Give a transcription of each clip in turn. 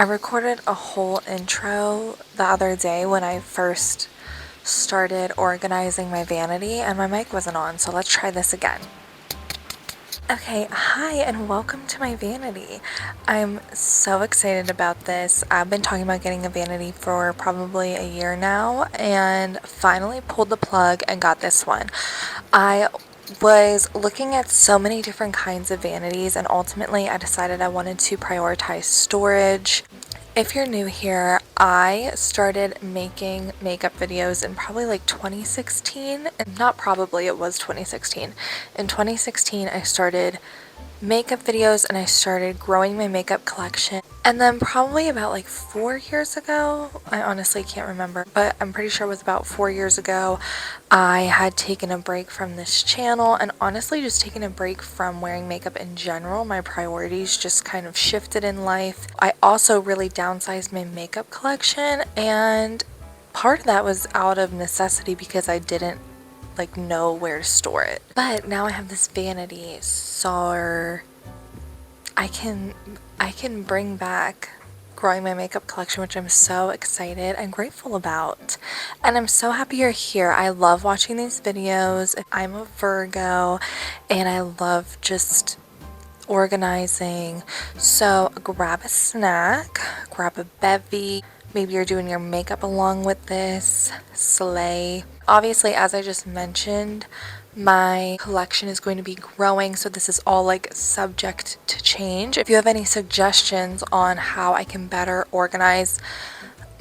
I recorded a whole intro the other day when I first started organizing my vanity and my mic wasn't on, so let's try this again. Okay, hi and welcome to my vanity. I'm so excited about this. I've been talking about getting a vanity for probably a year now and finally pulled the plug and got this one. I was looking at so many different kinds of vanities and ultimately I decided I wanted to prioritize storage. If you're new here, I started making makeup videos in probably like 2016, and not probably, it was 2016. In 2016, I started makeup videos and I started growing my makeup collection. And then probably about like 4 years ago, I honestly can't remember, but I'm pretty sure it was about 4 years ago, I had taken a break from this channel and honestly just taken a break from wearing makeup in general. My priorities just kind of shifted in life. I also really downsized my makeup collection, and part of that was out of necessity because I didn't know where to store it. But now I have this vanity, so I can bring back growing my makeup collection, which I'm so excited and grateful about. And I'm so happy you're here. I love watching these videos. I'm a Virgo and I love just organizing. So grab a snack, grab a bevy. Maybe you're doing your makeup along with this. Slay. Obviously, as I just mentioned, my collection is going to be growing, so this is all like subject to change. If you have any suggestions on how I can better organize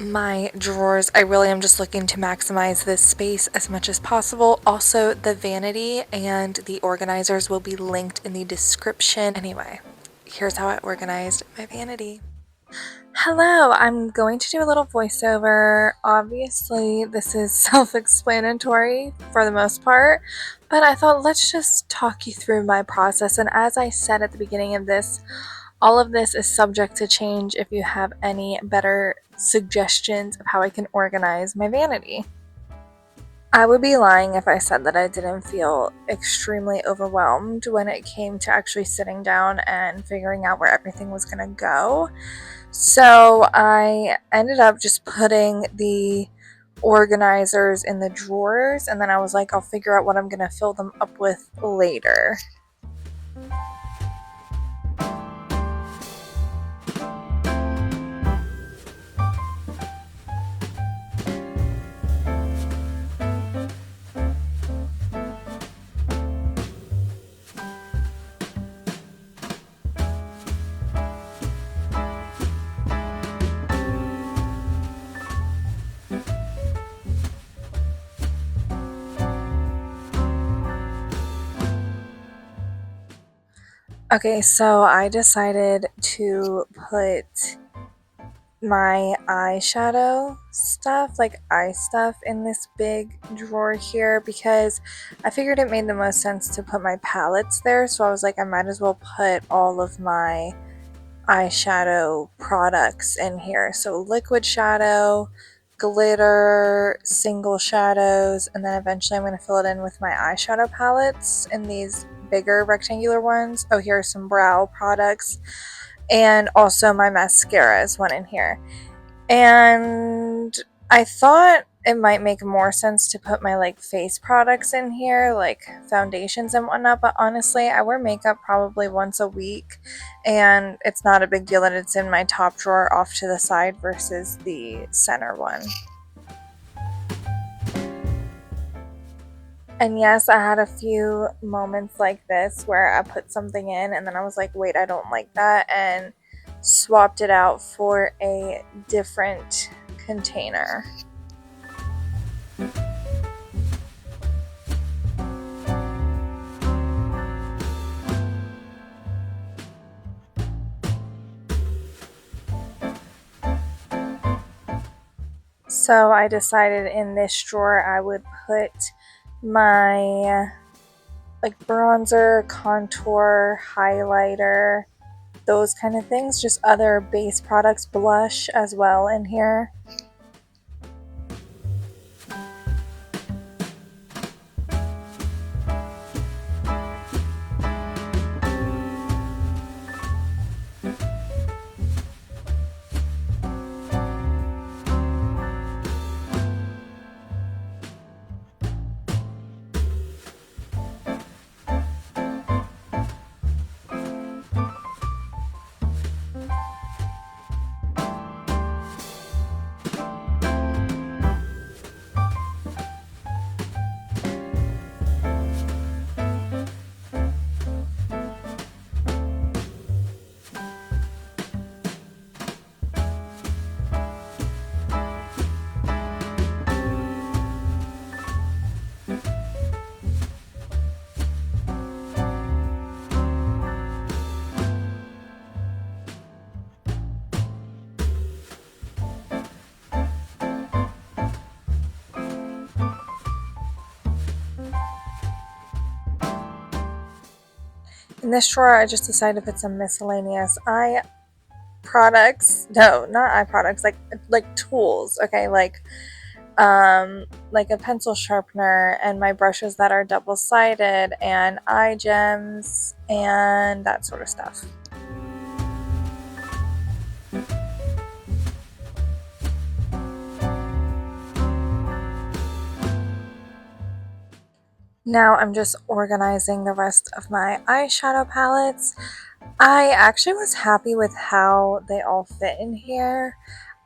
my drawers, I really am just looking to maximize this space as much as possible. Also, the vanity and the organizers will be linked in the description. Anyway, here's how I organized my vanity. Hello, I'm going to do a little voiceover. Obviously, this is self-explanatory for the most part, but I thought let's just talk you through my process. And as I said at the beginning of this, all of this is subject to change if you have any better suggestions of how I can organize my vanity. I would be lying if I said that I didn't feel extremely overwhelmed when it came to actually sitting down and figuring out where everything was going to go. So I ended up just putting the organizers in the drawers, and then I was like, I'll figure out what I'm going to fill them up with later. Okay, so I decided to put my eyeshadow stuff, like eye stuff, in this big drawer here because I figured it made the most sense to put my palettes there. So I was like, I might as well put all of my eyeshadow products in here. So liquid shadow, glitter, single shadows, and then eventually I'm going to fill it in with my eyeshadow palettes in these bigger rectangular ones. Oh, here are some brow products, and also my mascara is one in here. And I thought it might make more sense to put my face products in here, like foundations and whatnot, but honestly I wear makeup probably once a week and it's not a big deal that it's in my top drawer off to the side versus the center one. And yes, I had a few moments like this where I put something in and then I was like, wait, I don't like that, and swapped it out for a different container. So I decided in this drawer I would put my bronzer, contour, highlighter, those kind of things, just other base products, blush as well in here. this drawer, I just decided to put some miscellaneous eye products. No, not eye products, like tools. Okay, like a pencil sharpener and my brushes that are double-sided and eye gems and that sort of stuff. Now I'm just organizing the rest of my eyeshadow palettes. I actually was happy with how they all fit in here.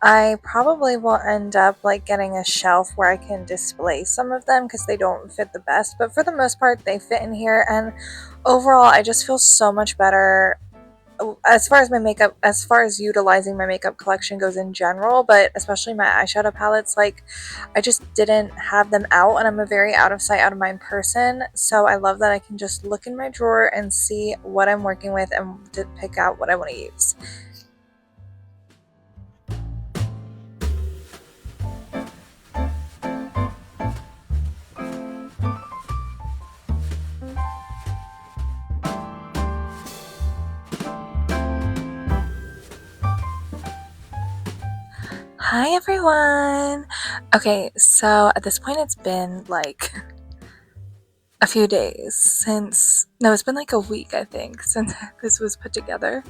I probably will end up like getting a shelf where I can display some of them because they don't fit the best, but for the most part they fit in here, and overall I just feel so much better as far as my makeup, as far as utilizing my makeup collection goes in general, but especially my eyeshadow palettes. Like, I just didn't have them out, and I'm a very out of sight, out of mind person, so I love that I can just look in my drawer and see what I'm working with and to pick out what I want to use. Hi everyone! Okay, so at this point it's been like a few days since, no, it's been like a week I think since this was put together.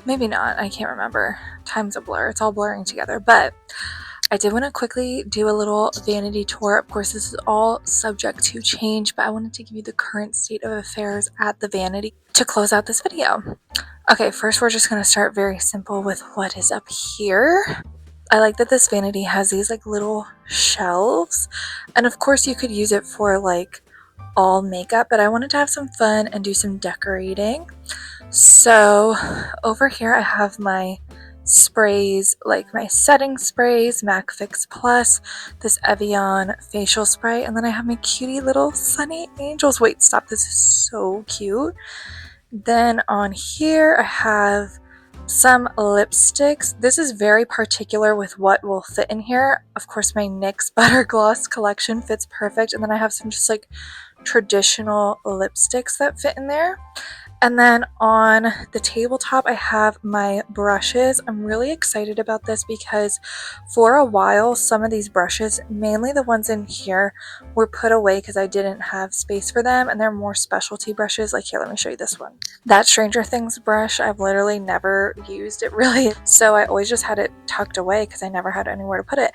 Maybe not, I can't remember. Time's a blur, it's all blurring together, but I did want to quickly do a little vanity tour. Of course, this is all subject to change, but I wanted to give you the current state of affairs at the Vanity to close out this video. Okay, first we're just going to start very simple with what is up here. I like that this vanity has these like little shelves, and of course you could use it for like all makeup, but I wanted to have some fun and do some decorating. So over here I have my sprays, like my setting sprays, MAC Fix Plus, this Evian facial spray, and then I have my cutie little sunny angels. Wait, stop, this is so cute. Then on here I have some lipsticks. This is very particular with what will fit in here. Of course, my NYX Butter Gloss collection fits perfect, and then I have some just like traditional lipsticks that fit in there. And then on the tabletop, I have my brushes. I'm really excited about this because for a while, some of these brushes, mainly the ones in here, were put away because I didn't have space for them, and they're more specialty brushes. Like here, let me show you this one. That Stranger Things brush, I've literally never used it really, so I always just had it tucked away because I never had anywhere to put it.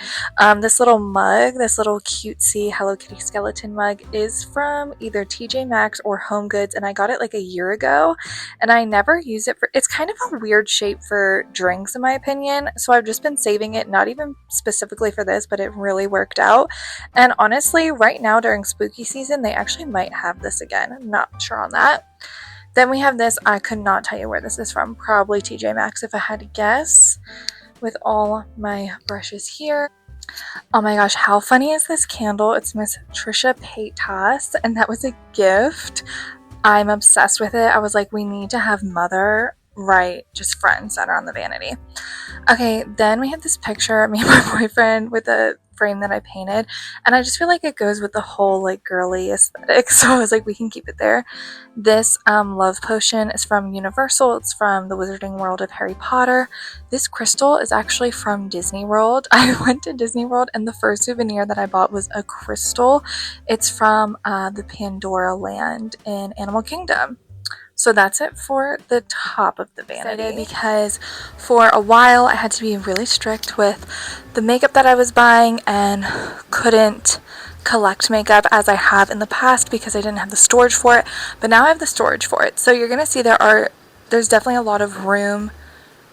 This little mug, this little cutesy Hello Kitty skeleton mug, is from either TJ Maxx or Home Goods, and I got it like a year ago, and I never use it for, it's kind of a weird shape for drinks in my opinion, so I've just been saving it, not even specifically for this, but it really worked out. And honestly, right now during spooky season, they actually might have this again. I'm not sure on that. Then we have this, I could not tell you where this is from, probably TJ Maxx if I had to guess, with all my brushes here. Oh my gosh, how funny is this candle? It's Miss Trisha Paytas, and that was a gift. I'm obsessed with it. I was like, we need to have Mother right just front and center on the vanity. Okay, then we have this picture of me and my boyfriend with a frame that I painted, and I just feel like it goes with the whole like girly aesthetic, so I was like, we can keep it there. This love potion is from Universal. It's from the Wizarding World of Harry Potter. This crystal is actually from Disney World. I went to Disney World and the first souvenir that I bought was a crystal. It's from the Pandora land in Animal Kingdom. So that's it for the top of the vanity, because for a while I had to be really strict with the makeup that I was buying and couldn't collect makeup as I have in the past because I didn't have the storage for it, but now I have the storage for it. So you're gonna see there's definitely a lot of room.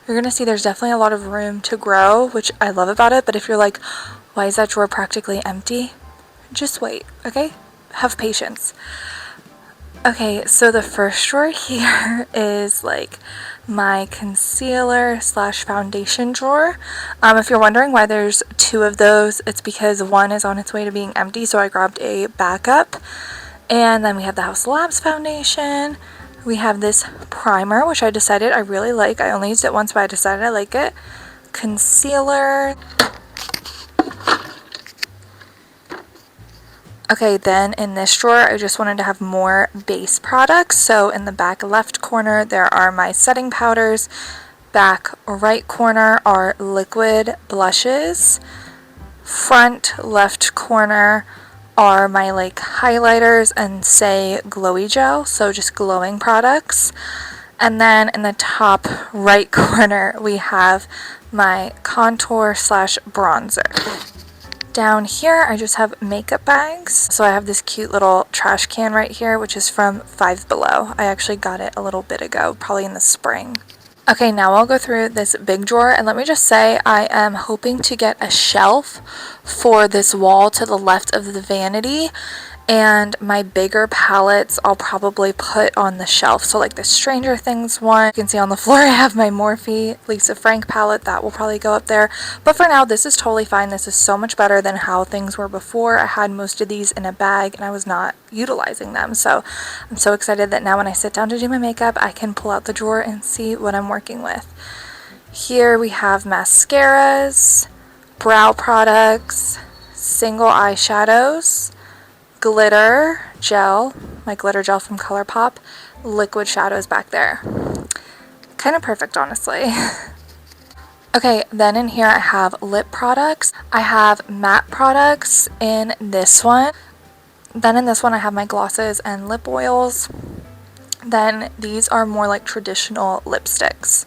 You're gonna see there's definitely a lot of room to grow, which I love about it. But if you're like, why is that drawer practically empty? Just wait, okay? Have patience. Okay, so the first drawer here is like my concealer slash foundation drawer. If you're wondering why there's two of those, it's because one is on its way to being empty, so I grabbed a backup. And then we have the House Labs foundation. We have this primer, which I decided I really like. I only used it once, but I decided I like it. Concealer. Okay, then in this drawer, I just wanted to have more base products. So in the back left corner, there are my setting powders. Back right corner are liquid blushes. Front left corner are my like highlighters and say glowy gel, so just glowing products. And then in the top right corner, we have my contour slash bronzer. Down here, I just have makeup bags. So I have this cute little trash can right here, which is from Five Below. I actually got it a little bit ago, probably in the spring. Okay, now I'll go through this big drawer, and let me just say I am hoping to get a shelf for this wall to the left of the vanity, and my bigger palettes I'll probably put on the shelf. So like the Stranger Things one, you can see on the floor I have my Morphe Lisa Frank palette. That will probably go up there. But for now, this is totally fine. This is so much better than how things were before. I had most of these in a bag and I was not utilizing them. So I'm so excited that now when I sit down to do my makeup, I can pull out the drawer and see what I'm working with. Here we have mascaras, brow products, single eyeshadows, glitter gel, my glitter gel from ColourPop, liquid shadows back there. Kind of perfect, honestly. Okay, then in here I have lip products. I have matte products in this one. Then in this one I have my glosses and lip oils. Then these are more like traditional lipsticks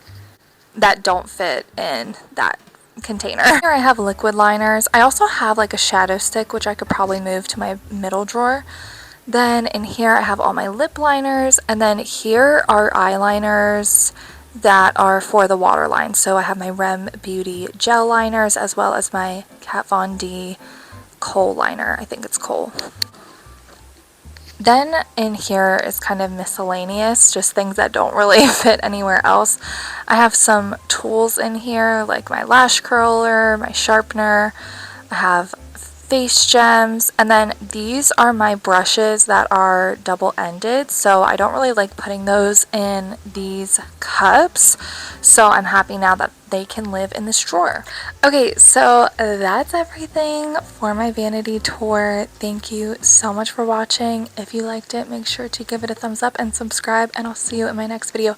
that don't fit in that container. Here I have liquid liners. I also have like a shadow stick, which I could probably move to my middle drawer. Then in here I have all my lip liners, and then here are eyeliners that are for the waterline. So I have my Rem Beauty gel liners as well as my Kat Von D kohl liner. I think it's kohl. Then in here is kind of miscellaneous, just things that don't really fit anywhere else. I have some tools in here, like my lash curler, my sharpener. I have face gems, and then these are my brushes that are double-ended, so I don't really like putting those in these cups, so I'm happy now that they can live in this drawer. Okay, so that's everything for my vanity tour. Thank you so much for watching. If you liked it, make sure to give it a thumbs up and subscribe, and I'll see you in my next video.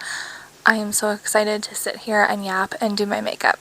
I am so excited to sit here and yap and do my makeup.